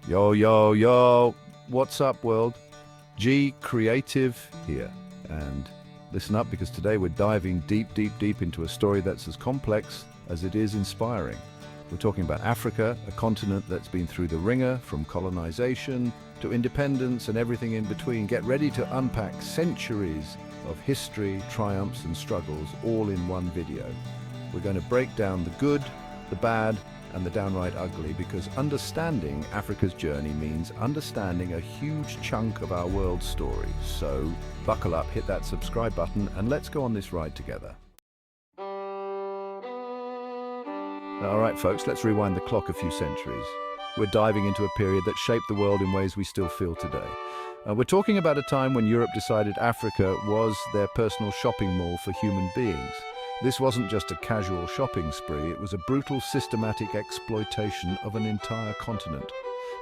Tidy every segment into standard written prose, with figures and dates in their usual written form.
Yo, yo, yo, what's up, world? G.creative here. And listen up because today we're diving deep into a story that's as complex as it is inspiring. We're talking about Africa, a continent that's been through the ringer from colonization to independence and everything in between. Get ready to unpack centuries of history, triumphs, and struggles all in one video. We're going to break down the good, the bad, and the downright ugly, because understanding Africa's journey means understanding a huge chunk of our world story. So buckle up, hit that subscribe button, and let's go on this ride together. All right, folks, let's rewind the clock a few centuries. We're diving into a period that shaped the world in ways we still feel today. We're talking about a time when Europe decided Africa was their personal shopping mall for human beings. This wasn't just a casual shopping spree, it was a brutal, systematic exploitation of an entire continent.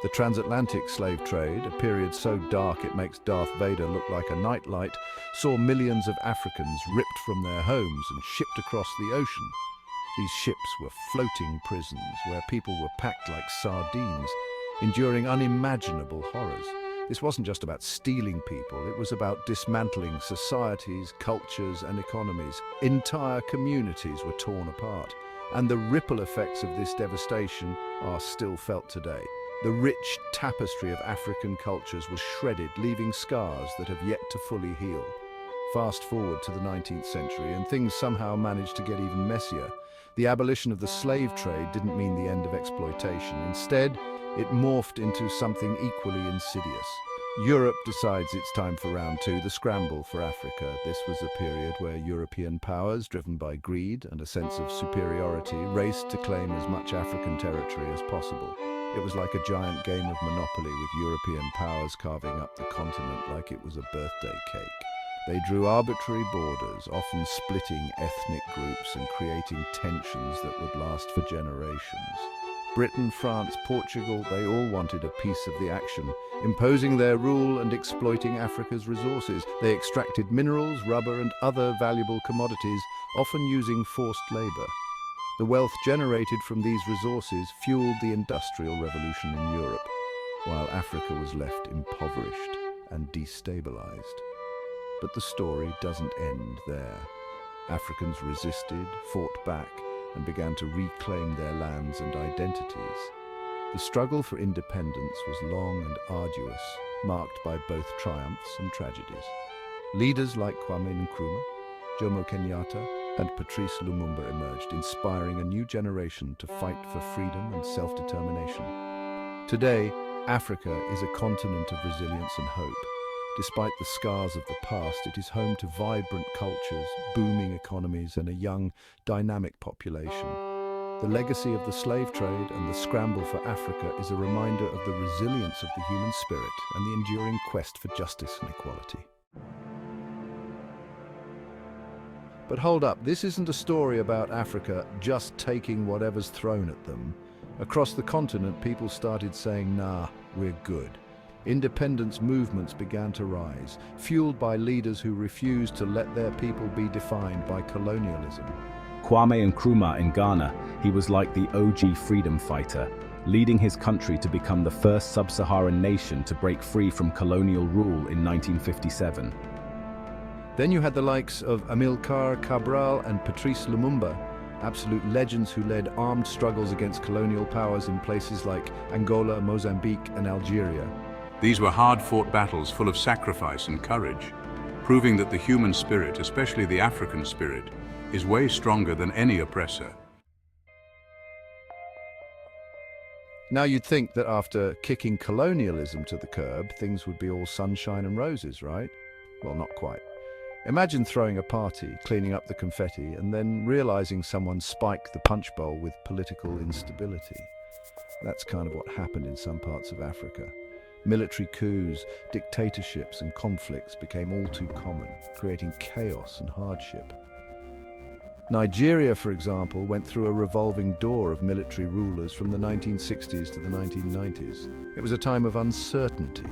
The transatlantic slave trade, a period so dark it makes Darth Vader look like a nightlight, saw millions of Africans ripped from their homes and shipped across the ocean. These ships were floating prisons where people were packed like sardines, enduring unimaginable horrors. This wasn't just about stealing people, it was about dismantling societies, cultures, and economies. Entire communities were torn apart, and the ripple effects of this devastation are still felt today. The rich tapestry of African cultures was shredded, leaving scars that have yet to fully heal. Fast forward to the 19th century, and things somehow managed to get even messier. The abolition of the slave trade didn't mean the end of exploitation. Instead, it morphed into something equally insidious. Europe decides it's time for round two, the scramble for Africa. This was a period where European powers, driven by greed and a sense of superiority, raced to claim as much African territory as possible. It was like a giant game of Monopoly, with European powers carving up the continent like it was a birthday cake. They drew arbitrary borders, often splitting ethnic groups and creating tensions that would last for generations. Britain, France, Portugal, they all wanted a piece of the action, imposing their rule and exploiting Africa's resources. They extracted minerals, rubber, and other valuable commodities, often using forced labor. The wealth generated from these resources fueled the Industrial Revolution in Europe, while Africa was left impoverished and destabilized. But the story doesn't end there. Africans resisted, fought back, and began to reclaim their lands and identities. The struggle for independence was long and arduous, marked by both triumphs and tragedies. Leaders like Kwame Nkrumah, Jomo Kenyatta, and Patrice Lumumba emerged, inspiring a new generation to fight for freedom and self-determination. Today, Africa is a continent of resilience and hope. Despite the scars of the past, it is home to vibrant cultures, booming economies, and a young, dynamic population. The legacy of the slave trade and the scramble for Africa is a reminder of the resilience of the human spirit and the enduring quest for justice and equality. But hold up, this isn't a story about Africa just taking whatever's thrown at them. Across the continent, people started saying, nah, we're good. Independence movements began to rise, fueled by leaders who refused to let their people be defined by colonialism. Kwame Nkrumah in Ghana, he was like the OG freedom fighter, leading his country to become the first sub-Saharan nation to break free from colonial rule in 1957. Then you had the likes of Amilcar Cabral and Patrice Lumumba, absolute legends who led armed struggles against colonial powers in places like Angola, Mozambique, and Algeria. These were hard-fought battles full of sacrifice and courage, proving that the human spirit, especially the African spirit, is way stronger than any oppressor. Now you'd think that after kicking colonialism to the curb, things would be all sunshine and roses, right? Well, not quite. Imagine throwing a party, cleaning up the confetti, and then realizing someone spiked the punch bowl with political instability. That's kind of what happened in some parts of Africa. Military coups, dictatorships, and conflicts became all too common, creating chaos and hardship. Nigeria, for example, went through a revolving door of military rulers from the 1960s to the 1990s. It was a time of uncertainty,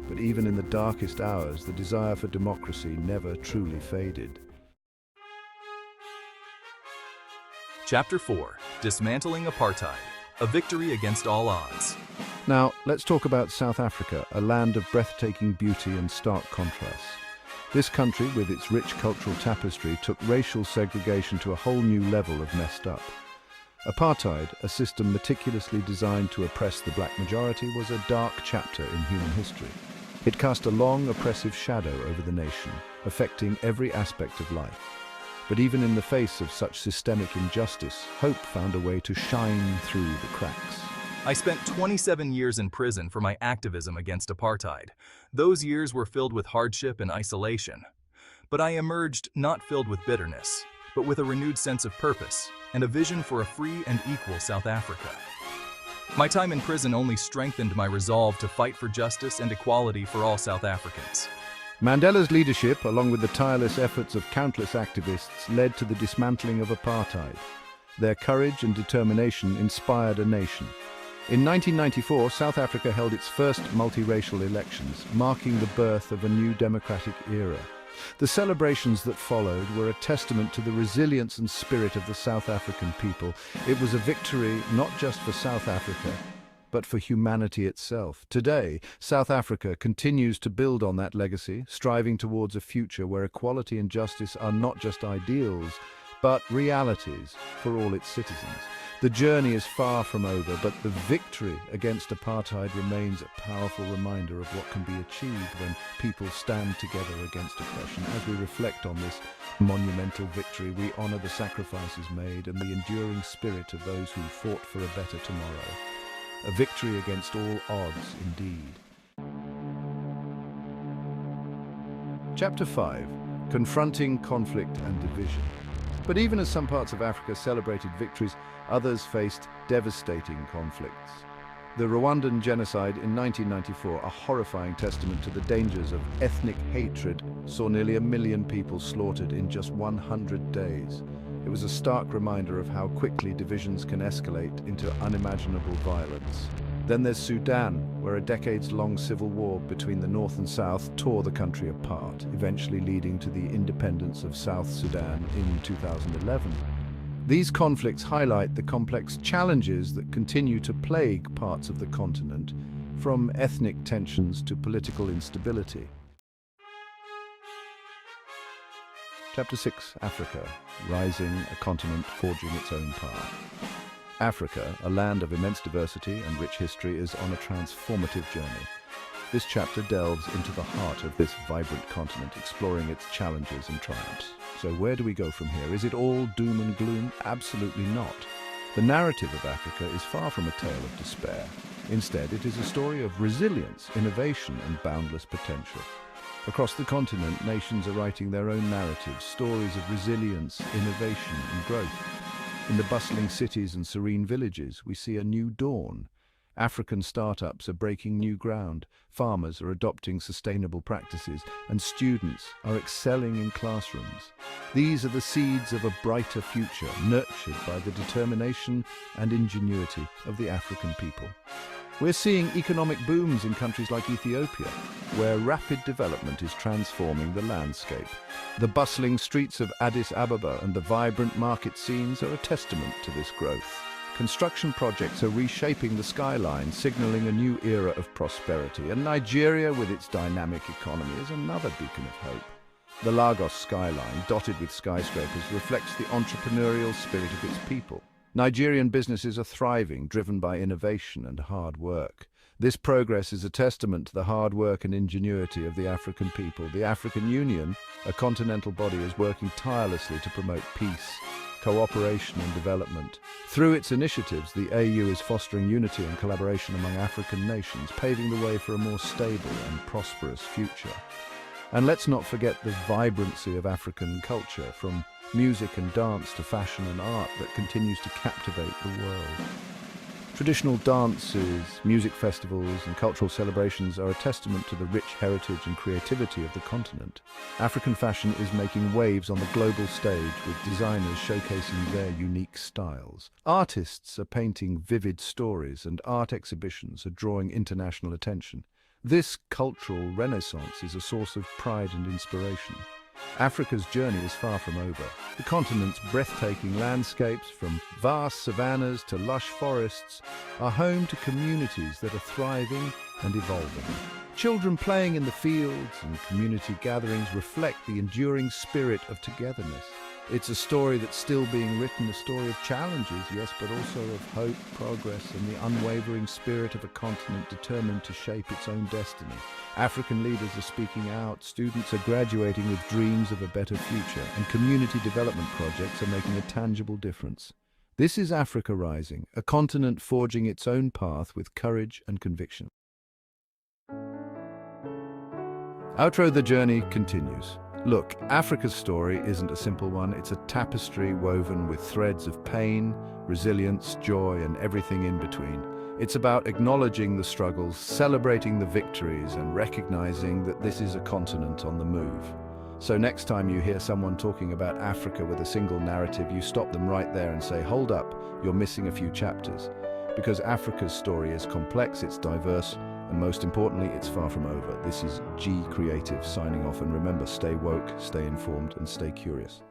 but even in the darkest hours, the desire for democracy never truly faded. Chapter 4: Dismantling Apartheid, a victory against all odds. Now, let's talk about South Africa, a land of breathtaking beauty and stark contrasts. This country, with its rich cultural tapestry, took racial segregation to a whole new level of messed up. Apartheid, a system meticulously designed to oppress the black majority, was a dark chapter in human history. It cast a long, oppressive shadow over the nation, affecting every aspect of life. But even in the face of such systemic injustice, hope found a way to shine through the cracks. I spent 27 years in prison for my activism against apartheid. Those years were filled with hardship and isolation. But I emerged not filled with bitterness, but with a renewed sense of purpose and a vision for a free and equal South Africa. My time in prison only strengthened my resolve to fight for justice and equality for all South Africans. Mandela's leadership, along with the tireless efforts of countless activists, led to the dismantling of apartheid. Their courage and determination inspired a nation. In 1994, South Africa held its first multiracial elections, marking the birth of a new democratic era. The celebrations that followed were a testament to the resilience and spirit of the South African people. It was a victory not just for South Africa, but for humanity itself. Today, South Africa continues to build on that legacy, striving towards a future where equality and justice are not just ideals, but realities for all its citizens. The journey is far from over, but the victory against apartheid remains a powerful reminder of what can be achieved when people stand together against oppression. As we reflect on this monumental victory, we honor the sacrifices made and the enduring spirit of those who fought for a better tomorrow. A victory against all odds, indeed. Chapter 5. Confronting conflict and division. But even as some parts of Africa celebrated victories, others faced devastating conflicts. The Rwandan genocide in 1994, a horrifying testament to the dangers of ethnic hatred, saw nearly 1 million people slaughtered in just 100 days. It was a stark reminder of how quickly divisions can escalate into unimaginable violence. Then there's Sudan, where a decades-long civil war between the North and South tore the country apart, eventually leading to the independence of South Sudan in 2011. These conflicts highlight the complex challenges that continue to plague parts of the continent, from ethnic tensions to political instability. Chapter 6. Africa, rising, a continent forging its own path. Africa, a land of immense diversity and rich history, is on a transformative journey. This chapter delves into the heart of this vibrant continent, exploring its challenges and triumphs. So where do we go from here? Is it all doom and gloom? Absolutely not. The narrative of Africa is far from a tale of despair. Instead, it is a story of resilience, innovation, and boundless potential. Across the continent, nations are writing their own narratives, stories of resilience, innovation, and growth. In the bustling cities and serene villages, we see a new dawn. African startups are breaking new ground, farmers are adopting sustainable practices, and students are excelling in classrooms. These are the seeds of a brighter future, nurtured by the determination and ingenuity of the African people. We're seeing economic booms in countries like Ethiopia, where rapid development is transforming the landscape. The bustling streets of Addis Ababa and the vibrant market scenes are a testament to this growth. Construction projects are reshaping the skyline, signaling a new era of prosperity, and Nigeria, with its dynamic economy, is another beacon of hope. The Lagos skyline, dotted with skyscrapers, reflects the entrepreneurial spirit of its people. Nigerian businesses are thriving, driven by innovation and hard work. This progress is a testament to the hard work and ingenuity of the African people. The African Union, a continental body, is working tirelessly to promote peace, cooperation and development. Through its initiatives, the AU is fostering unity and collaboration among African nations, paving the way for a more stable and prosperous future. And let's not forget the vibrancy of African culture, from music and dance to fashion and art, that continues to captivate the world. Traditional dances, music festivals, and cultural celebrations are a testament to the rich heritage and creativity of the continent. African fashion is making waves on the global stage, with designers showcasing their unique styles. Artists are painting vivid stories, and art exhibitions are drawing international attention. This cultural renaissance is a source of pride and inspiration. Africa's journey is far from over. The continent's breathtaking landscapes, from vast savannas to lush forests, are home to communities that are thriving and evolving. Children playing in the fields and community gatherings reflect the enduring spirit of togetherness. It's a story that's still being written, a story of challenges, yes, but also of hope, progress, and the unwavering spirit of a continent determined to shape its own destiny. African leaders are speaking out, students are graduating with dreams of a better future, and community development projects are making a tangible difference. This is Africa Rising, a continent forging its own path with courage and conviction. Outro: the journey continues. Look, Africa's story isn't a simple one. It's a tapestry woven with threads of pain, resilience, joy, and everything in between. It's about acknowledging the struggles, celebrating the victories, and recognizing that this is a continent on the move. So next time you hear someone talking about Africa with a single narrative, you stop them right there and say, hold up, you're missing a few chapters. Because Africa's story is complex, it's diverse, and most importantly, it's far from over. This is G.creative signing off, and remember, stay woke, stay informed, and stay curious.